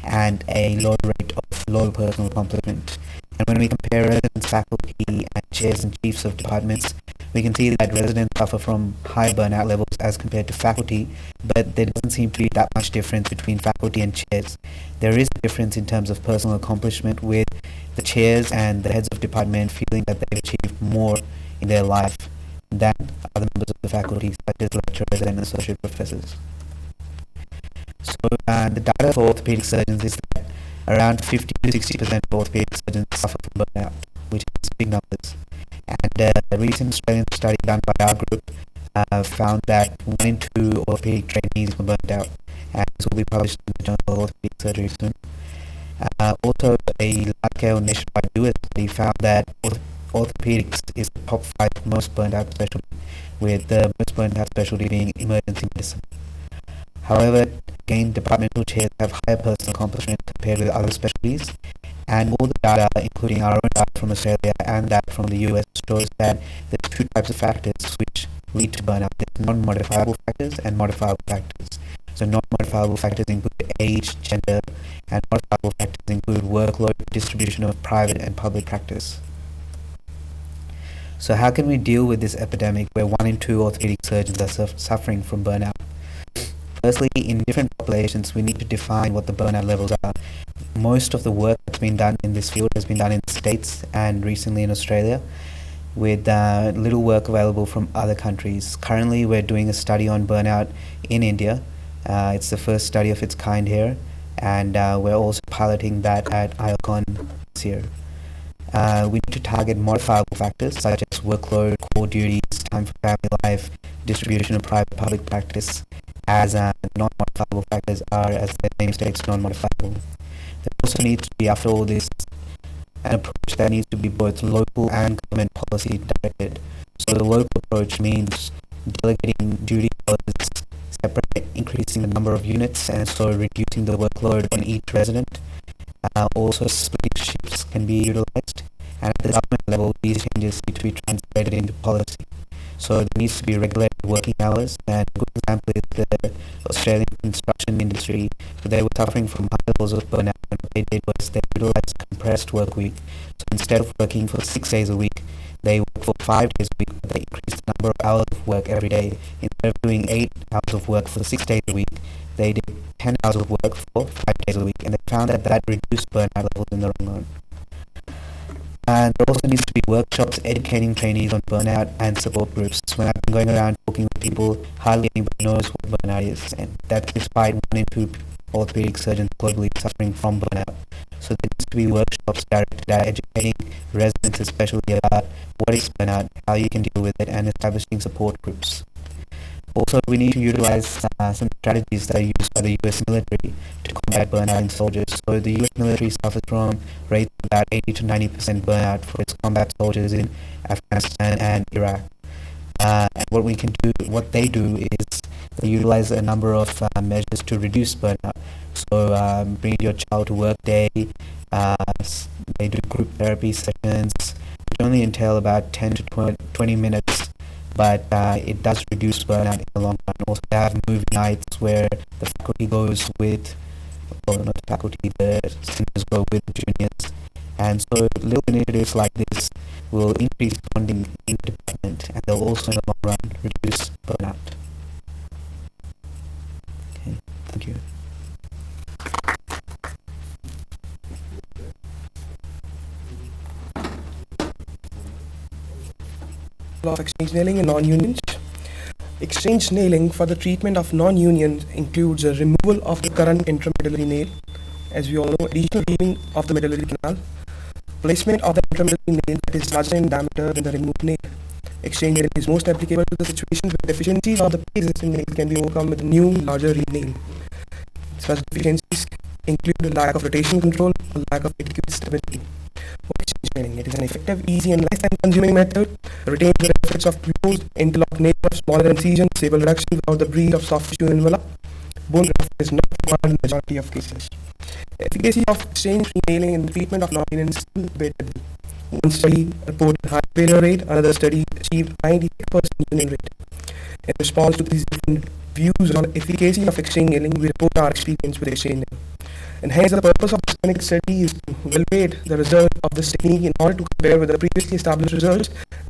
S6: and a low rate of low personal accomplishment. And when we compare residents, faculty, and chairs and chiefs of departments, we can see that residents suffer from high burnout levels as compared to faculty, but there doesn't seem to be that much difference between faculty and chairs. There is a difference in terms of personal accomplishment, with the chairs and the heads of department feeling that they've achieved more in their life than other members of the faculty, such as lecturers and associate professors. So the data for orthopedic surgeons is that around 50 to 60% of orthopedic surgeons suffer from burnout, which is big numbers. And a recent Australian study done by our group found that 1 in 2 orthopedic trainees were burnt out, and this will be published in the Journal of Orthopedic Surgery soon. Also, a large-scale nationwide US study found that orthopedics is the top 5 most burnt out specialty, with the most burnt out specialty being emergency medicine. However, again, departmental chairs have higher personal accomplishment compared with other specialties, and all the data, including our own data from Australia and that from the US, shows that there's 2 types of factors which lead to burnout. There's non-modifiable factors and modifiable factors. So non-modifiable factors include age, gender, and modifiable factors include workload, distribution of private and public practice. So how can we deal with this epidemic where 1 in 2 orthopedic surgeons are suffering from burnout? Firstly, in different populations, we need to define what the burnout levels are. Most of the work that's been done in this field has been done in the States and recently in Australia, with little work available from other countries. Currently, we're doing a study on burnout in India. It's the first study of its kind here, and we're also piloting that at IOACON this year. We need to target modifiable factors such as workload, core duties, time for family life, distribution of private-public practice, as non-modifiable factors are, as their name states, non-modifiable. There also needs to be, after all this, an approach that needs to be both local and government policy directed. So the local approach means delegating duty hours, increasing the number of units, and so reducing the workload on each resident. Also, splitting shifts can be utilized, and at the government level, these changes need to be translated into policy. So there needs to be regulated working hours, and a good example is the Australian construction industry. They were suffering from high levels of burnout, and what they did was they utilized compressed work week. So instead of working for 6 days a week, they work for 5 days a week, but they increased the number of hours of work every day. Instead of doing 8 hours of work for 6 days a week, they did 10 hours of work for 5 days a week, and they found that that reduced burnout levels in the long run. And there also needs to be workshops educating trainees on burnout and support groups. When I've been going around talking with people, hardly anybody knows what burnout is, and that's despite 1 in 2 orthopedic surgeons globally suffering from burnout. So there needs to be workshops directed at educating residents especially about what is burnout, how you can deal with it, and establishing support groups. Also, we need to utilize some strategies that are used by the US military to combat burnout in soldiers. So the US military suffers from rates of about 80 to 90% burnout for its combat soldiers in Afghanistan and Iraq. And what they do is they utilize a number of measures to reduce burnout. So bring your child to work day, they do group therapy sessions, which only entail about 10 to 20 minutes, but it does reduce burnout in the long run. Also, they have movie nights where the faculty goes with, or not the faculty, the seniors go with the juniors. And so little initiatives like this will increase bonding in the department, and they'll also in the long run reduce burnout. Okay, thank you.
S7: Of exchange nailing and non-unions. Exchange nailing for the treatment of non-unions includes a removal of the current intramedullary nail, as we all know, additional reaming of the medullary canal, placement of the intramedullary nail that is larger in diameter than the removed nail. Exchange nailing is most applicable to the situations where deficiencies of the pre-existing nail can be overcome with a new, larger nail. Such deficiencies include a lack of rotation control or lack of adequate stability. Exchange nailing. It is an effective, easy, and lifetime-consuming method. Retains the benefits of closed, interlocked nail of smaller incision, stable reduction without the breach of soft tissue envelope. Bone graft is not required in the majority of cases. The efficacy of exchange nailing in the treatment of non-unions is still debatable. One study reported high failure rate, another study achieved 98% union rate. In response to these different views on the efficacy of exchange nailing, we report our experience with exchange nailing. And hence the purpose of this clinical study is to evaluate the result of this technique in order to compare with the previously established results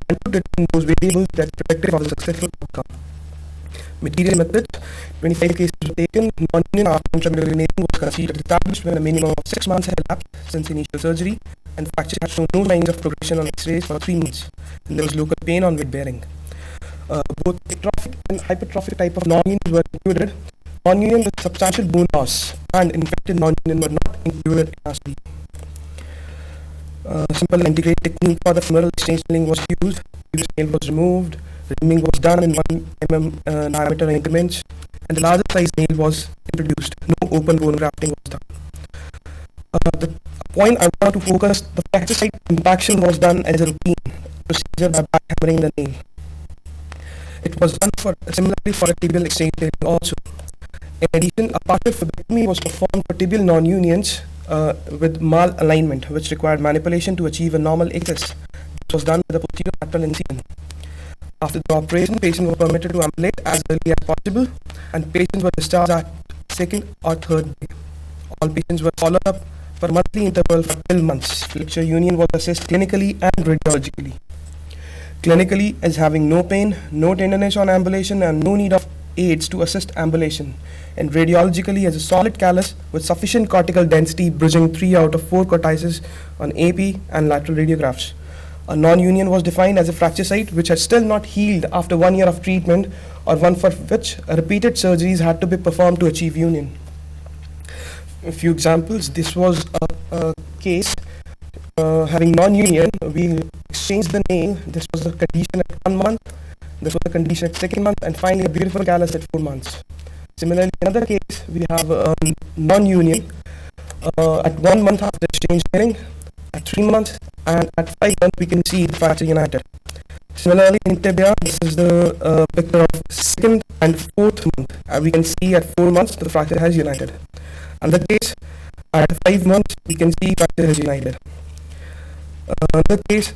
S7: and to determine those variables that are predictive of the successful outcome. Material methods, 25 cases were taken. Non-union after intramedullary nailing was considered established when a minimum of 6 months had elapsed since initial surgery, and fracture had shown no signs of progression on X-rays for 3 months, and there was local pain on weight bearing. Both atrophic and hypertrophic type of non-unions were included. Non-union with substantial bone loss and infected non-union were not included in our study. Simple integrated technique for the femoral exchange nailing was used. Previous nail was removed. Reaming was done in 1 mm diameter increments, and the larger size nail was introduced. No open bone grafting was done. The point I want to focus, the fracture site impaction was done as a routine procedure by backhammering the nail. It was done similarly for a tibial exchange nailing also. In addition, a partial phlebectomy was performed for tibial non-unions with malalignment, which required manipulation to achieve a normal axis. This was done with a posterior lateral incision. After the operation, patients were permitted to ambulate as early as possible, and patients were discharged at 2nd or 3rd day. All patients were followed up for monthly interval for 12 months. Flexure union was assessed clinically and radiologically. Clinically as having no pain, no tenderness on ambulation, and no need of aids to assist ambulation, and radiologically as a solid callus with sufficient cortical density bridging 3 out of 4 cortices on AP and lateral radiographs. A non-union was defined as a fracture site which had still not healed after 1 year of treatment, or one for which repeated surgeries had to be performed to achieve union. A few examples. This was a case having non-union. We exchanged the nail. This was the condition at 1 month. This was the condition at 2nd month, and finally a beautiful callus at 4 months. Similarly, another case, we have non-union at 1 month after exchange nailing, at 3 months, and at 5 months we can see the fracture united. Similarly, in tibia, this is the picture of 2nd and 4th month. We can see at 4 months the fracture has united. Another case, at 5 months we can see fracture has united. Another case,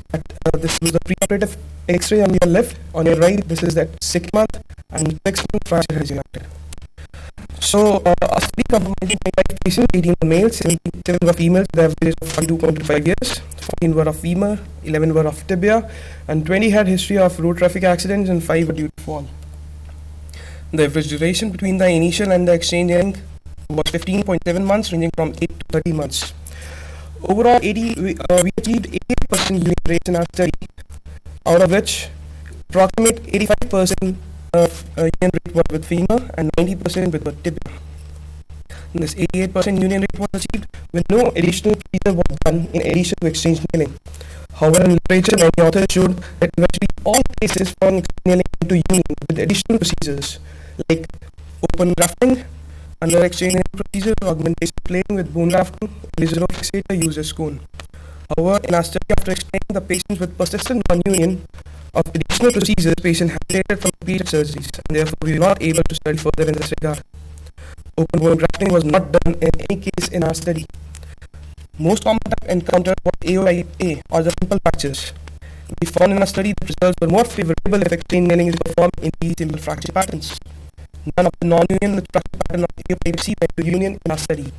S7: this was the preoperative X-ray on your left. On your right, this is at 6th month, and 6th month fracture has united. So, a study compromising 25 patients, 18 were males, 7 were females, the average of 42.5 years, 14 were of femur, 11 were of tibia, and 20 had history of road traffic accidents, and 5 were due to fall. The average duration between the initial and the exchange nailing was 15.7 months, ranging from 8 to 30 months. Overall, we achieved 88% union rates in our study, out of which approximate 85% of union rate was with femur and 90% with tibia. And this 88% union rate was achieved with no additional procedure was done in addition to exchange nailing. However, in literature, many authors showed that eventually all cases from exchange nailing into union with additional procedures like open grafting, under exchange nailing procedure, augmentation plating with bone grafting, laser fixator used as cone. However, in our study, after explaining the patients with persistent non-union of additional procedures, patient hesitated from repeated surgeries, and therefore we were not able to study further in this regard. Open bone grafting was not done in any case in our study. Most common type encountered was AOIA, or the simple fractures. We found in our study that results were more favorable if exchange nailing is performed in these simple fracture patterns. None of the non-union with fracture pattern of AOIC went to union in our study.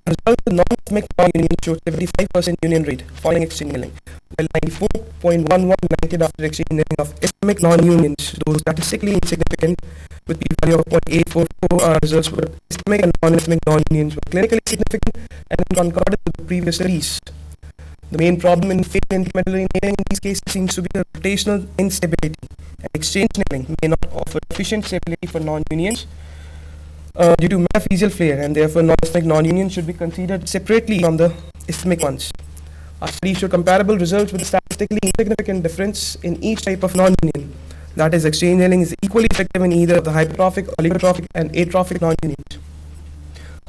S7: The result of non-ischemic non-union showed 75% union rate following exchange nailing, while 94.11 united after exchange nailing of ischemic non-unions, those statistically insignificant with p-value of 0.844. Our results were ischemic and non-ischemic non-unions were clinically significant and in concordance with the previous studies. The main problem in failed intramedullary nailing in these cases seems to be the rotational instability, and exchange nailing may not offer sufficient stability for non-unions due to metaphyseal flare, and therefore non-ischemic non-unions should be considered separately from the ischemic ones. Our study showed comparable results with a statistically insignificant difference in each type of non-union. That is, exchange nailing is equally effective in either of the hypertrophic, oligotrophic, and atrophic non-unions.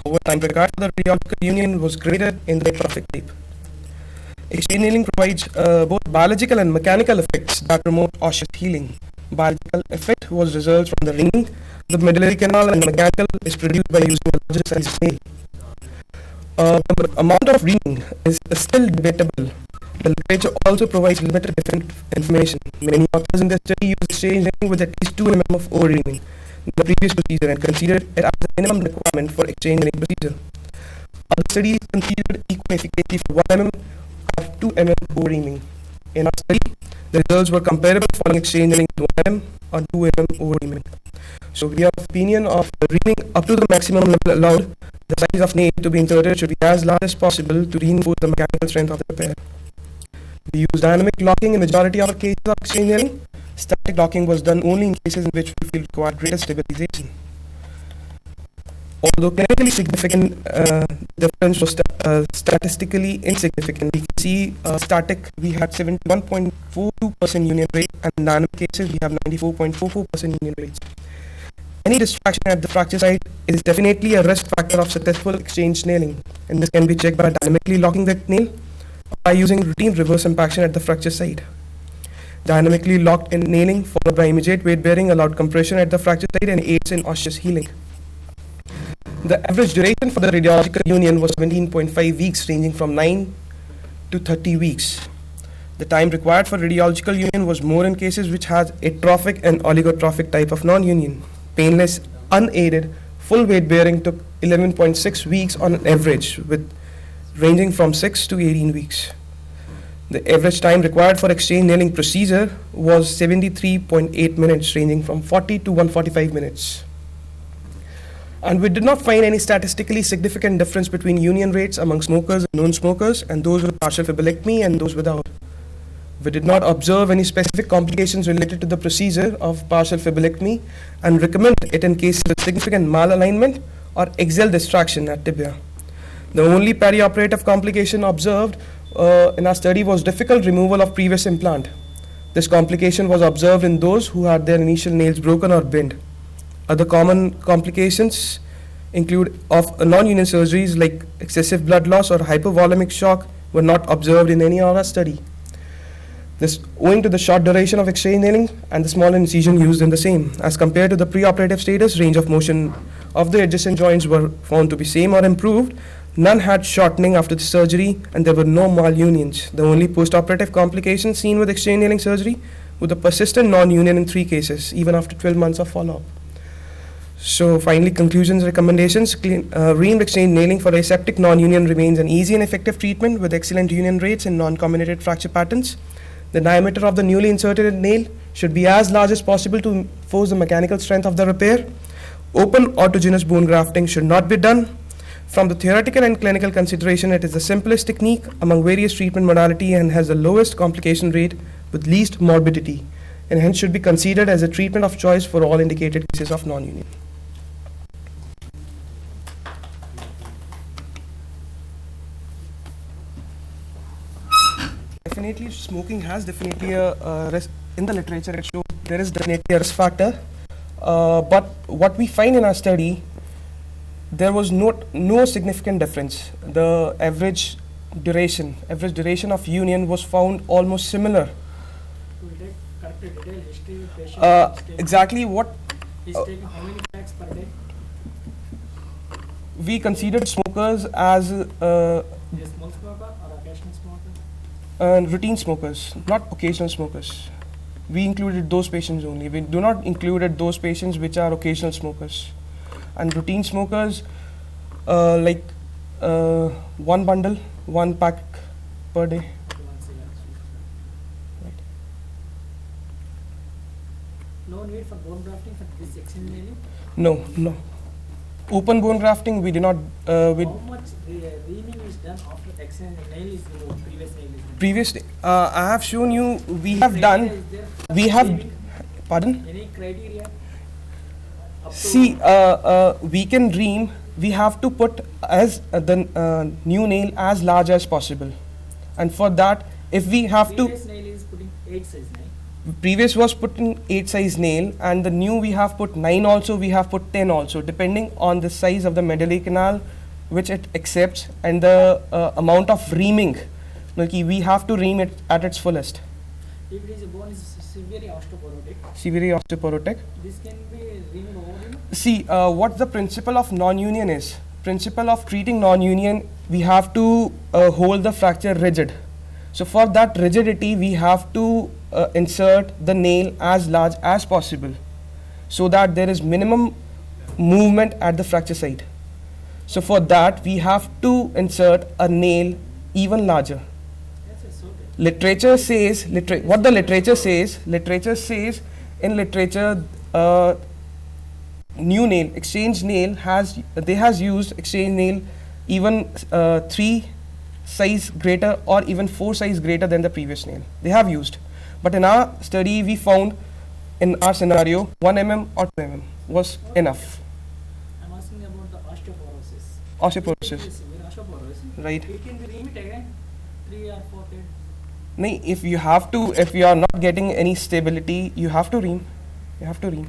S7: However, time required for the radiological union was greater in the atrophic type. Exchange nailing provides both biological and mechanical effects that promote osseous healing. Biological effect was results from the ringing of the medullary canal, and the mechanical is produced by using a larger size nail. The amount of ringing is still debatable. The literature also provides limited different information. Many authors in this study use exchange nailing with at least 2 mm of over-ringing in the previous procedure and considered it as the minimum requirement for exchange nailing procedure. Other studies considered equal efficacy for 1 mm or 2 mm over-ringing. In our study, the results were comparable following exchange nailing with 1 mm or 2 mm over reaming. So we have opinion of reaming up to the maximum level allowed. The size of nail to be inserted should be as large as possible to reinforce the mechanical strength of the repair. We use dynamic locking in majority of our cases of exchange nailing. Static locking was done only in cases in which we feel required greater stabilization. Although clinically significant, difference was statistically insignificant. We can see static, we had 71.42% union rate, and in dynamic cases, we have 94.44% union rates. Any distraction at the fracture site is definitely a risk factor of successful exchange nailing, and this can be checked by dynamically locking the nail or by using routine reverse impaction at the fracture site. Dynamically locked in nailing followed by immediate weight bearing allowed compression at the fracture site and aids in osseous healing. The average duration for the radiological union was 17.5 weeks, ranging from 9 to 30 weeks. The time required for radiological union was more in cases which had atrophic and oligotrophic type of non-union. Painless, unaided, full weight bearing took 11.6 weeks on an average, with ranging from 6 to 18 weeks. The average time required for exchange nailing procedure was 73.8 minutes, ranging from 40 to 145 minutes. And we did not find any statistically significant difference between union rates among smokers and non-smokers, and those with partial fibulectomy and those without. We did not observe any specific complications related to the procedure of partial fibulectomy and recommend it in cases with significant malalignment or axial distraction at tibia. The only perioperative complication observed in our study was difficult removal of previous implant. This complication was observed in those who had their initial nails broken or bent. Other common complications include of non-union surgeries like excessive blood loss or hypovolemic shock were not observed in any of our study. This owing to the short duration of exchange nailing and the small incision used in the same. As compared to the preoperative status, range of motion of the adjacent joints were found to be same or improved. None had shortening after the surgery, and there were no malunions. The only postoperative complications seen with exchange nailing surgery were the persistent non-union in 3 cases, even after 12 months of follow-up. So finally, conclusions, recommendations. Reamed exchange nailing for aseptic non-union remains an easy and effective treatment with excellent union rates in non-comminuted fracture patterns. The diameter of the newly inserted nail should be as large as possible to enforce the mechanical strength of the repair. Open autogenous bone grafting should not be done. From the theoretical and clinical consideration, it is the simplest technique among various treatment modality and has the lowest complication rate with least morbidity, and hence should be considered as a treatment of choice for all indicated cases of non-union. Definitely, smoking has definitely a risk. In the literature, it shows there is definitely a risk factor. But what we find in our study, there was no significant difference. The average duration of union was found almost similar. Exactly what?
S4: He's taking how many packs per day?
S7: We considered smokers as
S4: Is he a small smoker or occasional smoker?
S7: routine smokers, not occasional smokers. We included those patients only. We do not included those patients which are occasional smokers. And routine smokers, like 1 bundle, 1 pack per day. Right.
S4: No need for bone grafting for this exchange nailing?
S7: No. Open bone grafting, we did not.
S4: How much reaming is done after exchange nail is removed, previous nail is removed?
S7: Previously, I have shown you, we have done, we have, pardon?
S4: Any criteria? Up to
S7: See, we can ream, we have to put as the new nail as large as possible. And for that, if we have to,
S4: previous nail is putting 8 size nail.
S7: previous was putting 8 size nail, and the new we have put 9 also, we have put 10 also, depending on the size of the medullary canal which it accepts and the amount of reaming. Like we have to ream it at its fullest.
S4: If it is a bone is severely osteoporotic,
S7: Severely osteoporotic.
S4: this can be reamed over.
S7: See, what the principle of non-union is. Principle of treating non-union, we have to hold the fracture rigid. So for that rigidity, we have to insert the nail as large as possible, so that there is minimum movement at the fracture site. So for that, we have to insert a nail even larger.
S4: That's a so good.
S7: literature says, what the literature says in literature, new nail, exchange nail has used exchange nail even 3 size greater or even 4 size greater than the previous nail. They have used. But in our study, we found in our scenario 1 mm or 2 mm was enough.
S8: I'm asking about the osteoporosis.
S7: Osteoporosis,
S8: With osteoporosis,
S7: right?
S8: it can be removed again, 3 or 4 thread.
S7: No, if you are not getting any stability, you have to ream. You have to ream.